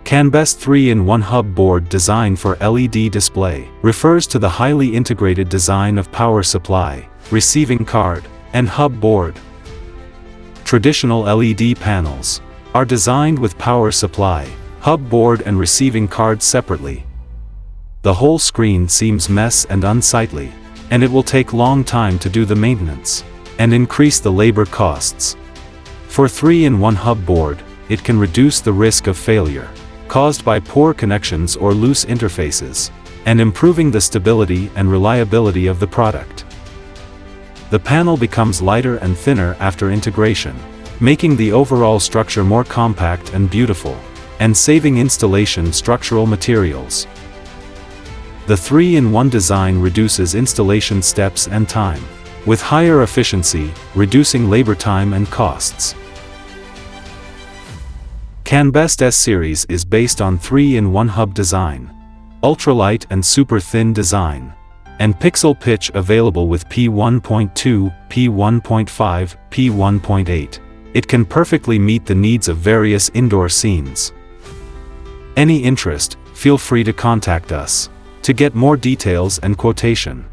Canbest 3-in-1 hub board designed for LED display refers to the highly integrated design of power supply, receiving card, and hub board. Traditional LED panels are designed with power supply, hub board and receiving card separately. The whole screen seems messy and unsightly, and it will take long time to do the maintenance and increase the labor costs. For 3-in-1 hub board, it can reduce the risk of failure caused by poor connections or loose interfaces, and improving the stability and reliability of the product. The panel becomes lighter and thinner after integration, making the overall structure more compact and beautiful, and saving installation structural materials. The 3-in-1 design reduces installation steps and time, with higher efficiency, reducing labor time and costs. Canbest S-Series is based on 3-in-1 hub design, ultralight and super thin design, and pixel pitch available with P1.2, P1.5, P1.8. It can perfectly meet the needs of various indoor scenes. Any interest, feel free to contact us to get more details and quotation.